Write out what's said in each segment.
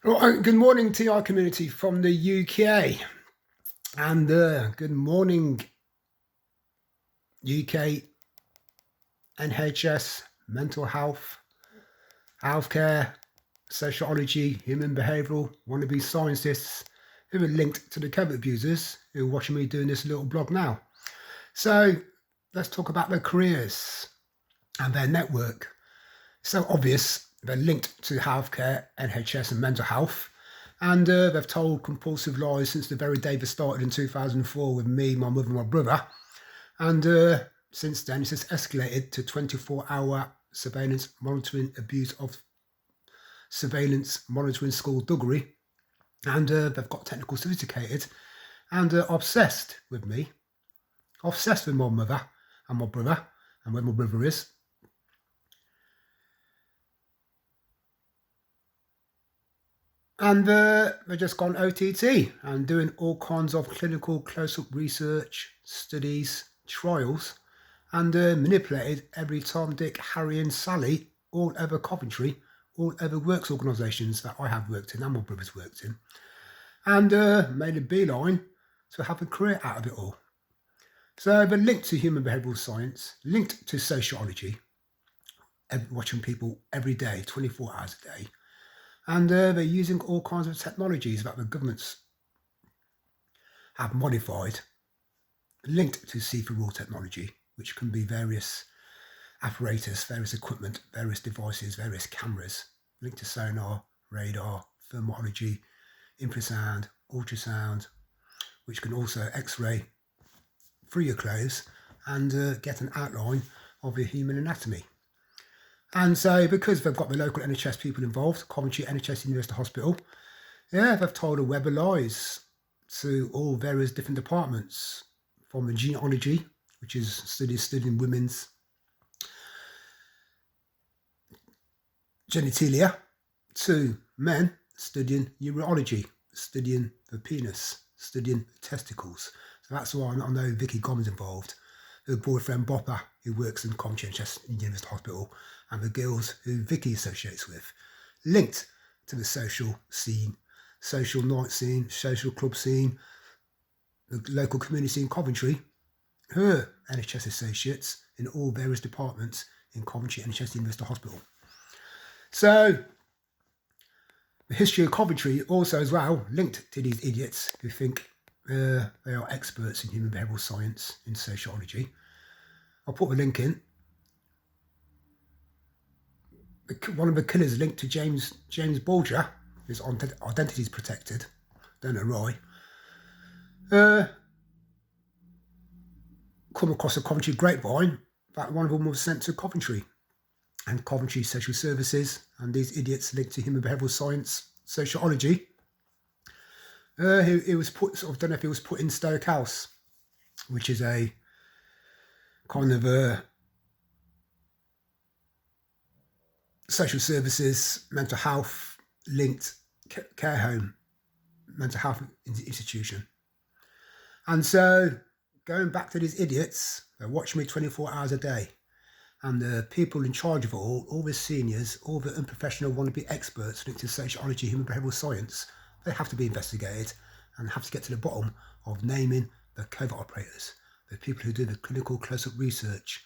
Right, good morning TI community from the UK, and good morning UK NHS, mental health, healthcare, sociology, human behavioural, wannabe scientists who are linked to the Covert abusers who are watching me doing this little blog now. So let's talk about their careers and their network. So obvious, they're linked to healthcare, NHS and mental health. And they've told compulsive lies since the very day they started in 2004 with me, my mother, and my brother. And since then, it's just escalated to 24-hour surveillance monitoring, abuse of surveillance monitoring skulduggery. And they've got technical sophisticated and obsessed with me, obsessed with my mother and my brother and where my brother is. And they've just gone OTT and doing all kinds of clinical close-up research, studies, trials, and manipulated every Tom, Dick, Harry and Sally all over Coventry, all over works organisations that I have worked in and my brother's worked in, and made a beeline to have a career out of it all. So they're linked to human behavioural science, linked to sociology, watching people every day, 24 hours a day. And they're using all kinds of technologies that the governments have modified, linked to see-through technology, which can be various apparatus, various equipment, various devices, various cameras, linked to sonar, radar, thermology, infrasound, ultrasound, which can also X-ray through your clothes and get an outline of your human anatomy. And so, because they've got the local NHS people involved, Coventry NHS University Hospital, they've told a web of lies to all various different departments, from the gynecology, which is studying women's genitalia, to men studying urology, studying the penis, studying the testicles. So that's why I know Vicky Gomm's involved, her boyfriend Bopper, who works in Coventry NHS University Hospital, and the girls who Vicky associates with, linked to the social scene, social night scene, social club scene, the local community in Coventry, her NHS associates in all various departments in Coventry NHS University Hospital. So the history of Coventry also as well linked to these idiots who think they are experts in human behavioural science, in sociology. I'll put the link in. One of the killers linked to James Bulger, whose identity is protected, don't know why, come across a Coventry grapevine that one of them was sent to Coventry and Coventry Social Services, and these idiots linked to human behavioural science, sociology. He was put, don't know if he was put in Stoke House, which is a kind of a social services, mental health linked care home, mental health institution. And so, going back to these idiots, they watch me 24 hours a day. And the people in charge of it all the seniors, all the unprofessional wannabe experts linked to sociology, human behavioural science, they have to be investigated and have to get to the bottom of naming the covert operators, the people who do the clinical close-up research,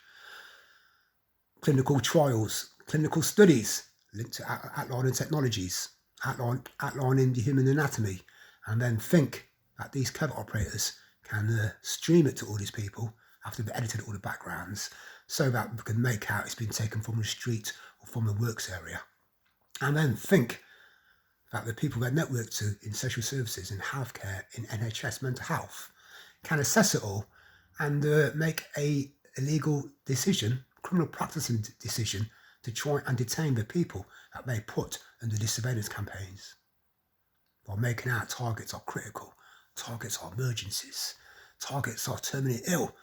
clinical trials, clinical studies linked to outlining technologies, outlining the human anatomy, and then think that these covert operators can stream it to all these people after they've edited all the backgrounds, so that we can make out it's been taken from the street or from the works area. And then think that the people they're networked to in social services, in healthcare, in NHS, mental health, can assess it all and make a illegal decision, criminal practicing decision, to try and detain the people that they put under these surveillance campaigns, while making out targets are critical, targets are emergencies, targets are terminally ill,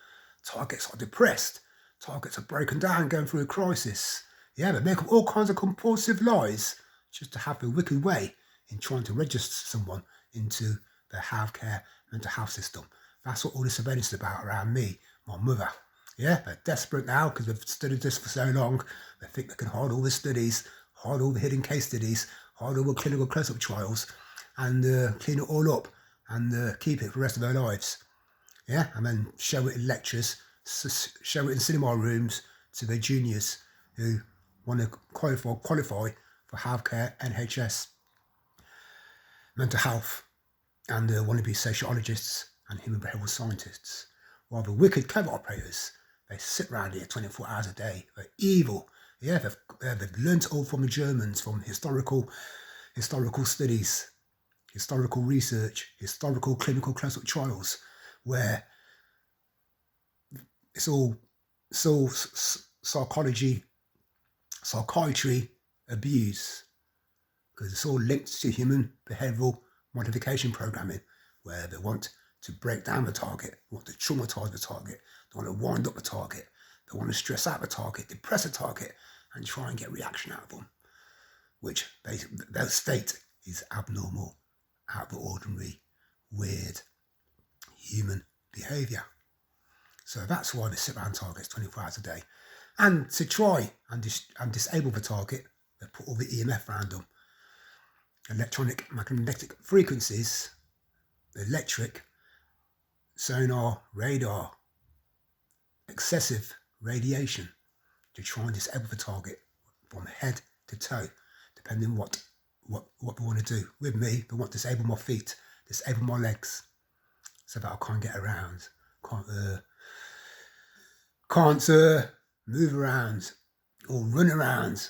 targets are depressed, targets are broken down, going through a crisis. They make up all kinds of compulsive lies just to have the wicked way in trying to register someone into the healthcare mental health system. That's what all the surveillance is about around me, my mother. They're desperate now because they've studied this for so long. They think they can hide all the studies, hide all the hidden case studies, horrible clinical close-up trials and clean it all up and keep it for the rest of their lives. Yeah, and then show it in lectures, show it in cinema rooms to their juniors who want to qualify for healthcare, NHS, mental health, and want to be sociologists and human behavioural scientists. While the wicked covert operators, they sit around here 24 hours a day. They're evil. Yeah, they've learnt all from the Germans, from historical studies, historical research, historical clinical close-up trials, where it's all psychiatry abuse, because it's all linked to human behavioural modification programming, where they want to break down the target, they want to traumatise the target, they want to wind up the target, they want to stress out the target, depress the target, and try and get reaction out of them, which their state is abnormal, out of the ordinary, weird human behaviour. So that's why they sit around targets 24 hours a day. And to try and disable the target, they put all the EMF around them. Electronic magnetic frequencies, electric, sonar, radar, excessive radiation to try and disable the target from head to toe, depending on what they want to do. With me, they want to disable my feet, disable my legs, so that I can't get around, can't move around or run around.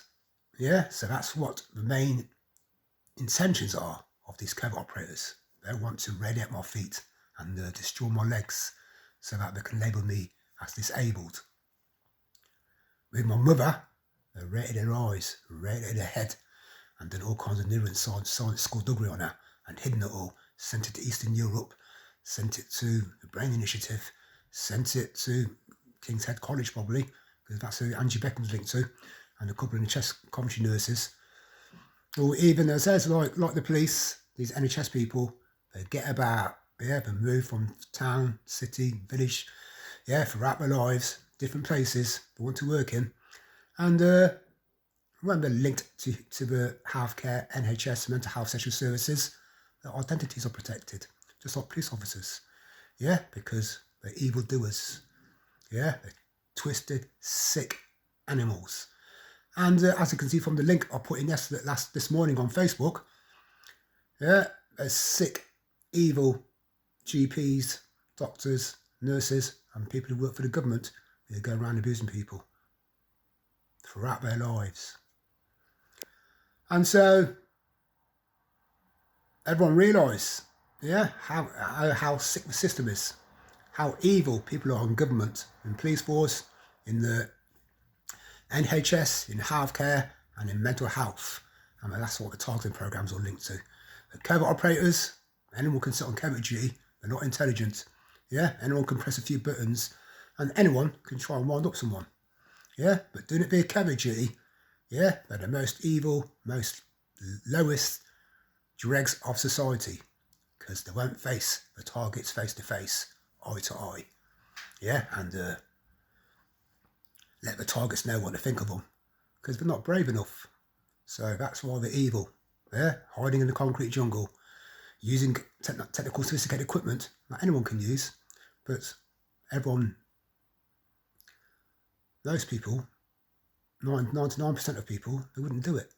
Yeah, so that's what the main intentions are of these covert operators. They want to radiate my feet and destroy my legs so that they can label me as disabled. With my mother, they rated her eyes, rated her head, and done all kinds of neuroscience skulduggery on her and hidden it all, sent it to Eastern Europe, sent it to the Brain Initiative, sent it to King's Head College probably, because that's who Angie Beckham's linked to, and a couple of NHS Coventry nurses. Or even, as I says, like the police, these NHS people, they get about, they move from town, city, village, throughout their lives, different places they want to work in. And when they're linked to the healthcare, NHS, mental health, social services, their identities are protected, just like police officers. Yeah, because they're evildoers. Yeah, they're twisted, sick animals. And as you can see from the link I put in this morning on Facebook, there's sick, evil GPs, doctors, nurses, and people who work for the government who go around abusing people throughout their lives. And so everyone realise, how sick the system is, how evil people are in government, in police force, in the NHS, in healthcare, and in mental health. And that's what the targeting programs are linked to. The covert operators, anyone can sit on covert duty, they're not intelligent. Yeah, anyone can press a few buttons, and anyone can try and wind up someone. Yeah, but doing it via covert duty, they're the most evil, most lowest dregs of society, because they won't face the targets face to face, eye to eye. Yeah, and let the targets know what to think of them, because they're not brave enough. So that's why they're evil. Hiding in the concrete jungle, using technical sophisticated equipment that anyone can use, but everyone, those people, 99% of people, they wouldn't do it.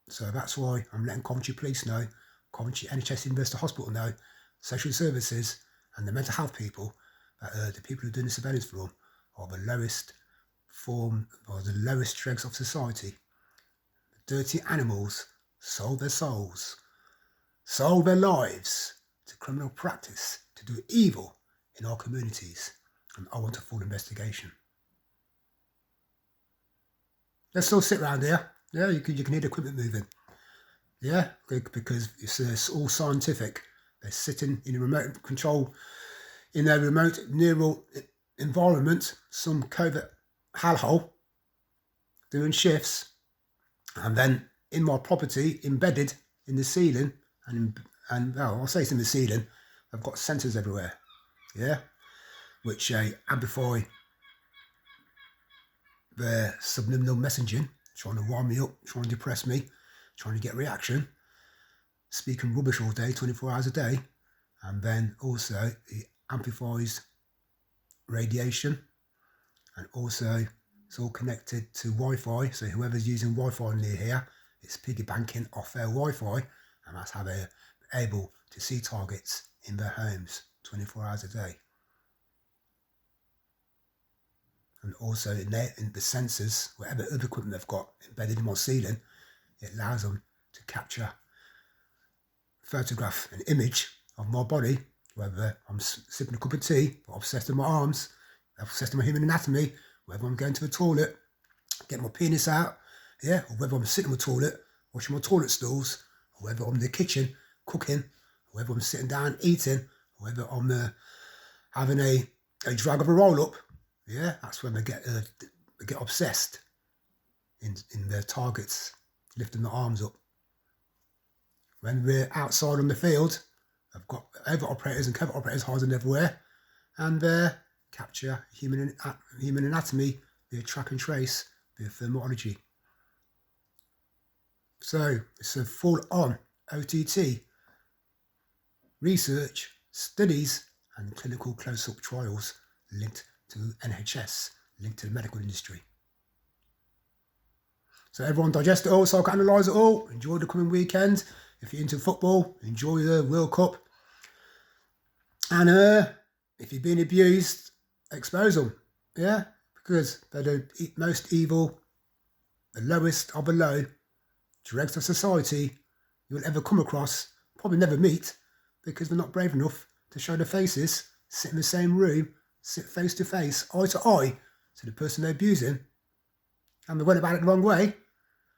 So that's why I'm letting Coventry Police know, Coventry NHS University Hospital know, social services and the mental health people, that the people who are doing the surveillance for them are the lowest form, or the lowest dregs of society. The dirty animals sold their souls, sold their lives to criminal practice, to do evil in our communities, and I want a full investigation. Let's still sit around here. Yeah, you can hear the equipment moving. Yeah, because it's all scientific. They're sitting in a remote control, in a remote neural environment, some covert hellhole, doing shifts, and then in my property, embedded in the ceiling, and I'll say it's in the ceiling, I've got sensors everywhere, which amplify their subliminal messaging, trying to wind me up, trying to depress me, trying to get reaction, speaking rubbish all day, 24 hours a day, and then also it amplifies radiation, and also it's all connected to Wi-Fi. So whoever's using Wi-Fi near here, it's piggy banking off their Wi-Fi, and that's how they're able to see targets in their homes 24 hours a day. And also in the sensors, whatever other equipment they've got embedded in my ceiling, it allows them to capture, photograph an image of my body, whether I'm sipping a cup of tea, or obsessed with my arms, obsessed with my human anatomy, whether I'm going to the toilet, getting my penis out, yeah, or whether I'm sitting in the toilet, washing my toilet stools, or whether I'm in the kitchen cooking, or whether I'm sitting down eating, or whether I'm having a drag of a roll up. Yeah, that's when they get obsessed in their targets, lifting their arms up. When we're outside on the field, I've got overt operators and covert operators hiding everywhere, and they capture human anatomy via track and trace, via thermology. So it's a full-on OTT research, studies, and clinical close-up trials linked to NHS, linked to the medical industry. So everyone digest it all, psychoanalyse it all, enjoy the coming weekend. If you're into football, enjoy the World Cup. And if you've been abused, expose them, yeah? Because they're the most evil, the lowest of the low, dregs of society you'll ever come across, probably never meet, because they're not brave enough to show their faces, sit in the same room, sit face to face, eye to eye to the person they're abusing, and they went about it the wrong way.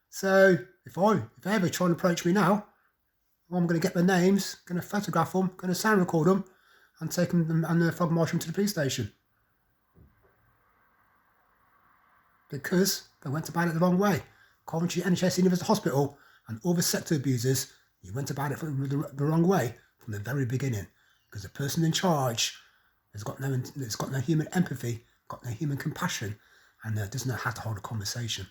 So if they ever try and approach me now, I'm going to get their names, going to photograph them, going to sound record them, and take them and frog march them to the police station. Because they went about it the wrong way. Coventry NHS University Hospital and all the sector abusers, you went about it the wrong way from the very beginning. Because the person in charge has got no human empathy, got no human compassion, and doesn't know how to hold a conversation.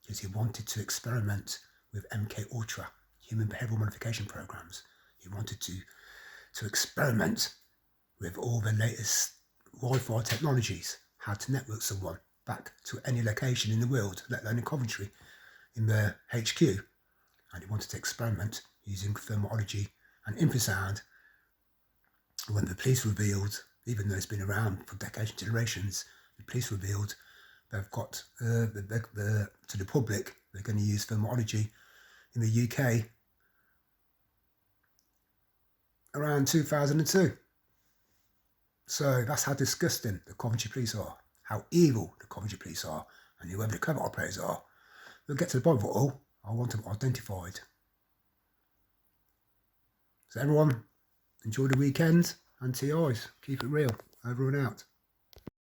Because he wanted to experiment with MK Ultra, human behavioural modification programs. He wanted to experiment with all the latest Wi-Fi technologies, how to network someone back to any location in the world, let alone in Coventry, in the HQ. And he wanted to experiment using thermology and infrasound. When the police revealed, even though it's been around for decades and generations, the police revealed they've got to the public, they're going to use thermology in the UK around 2002. So that's how disgusting the Coventry police are, how evil the Coventry police are, and whoever the covert operators are. We'll get to the bottom of it all. I want them identified. So everyone, enjoy the weekend, and TIs. Keep it real. Over and out.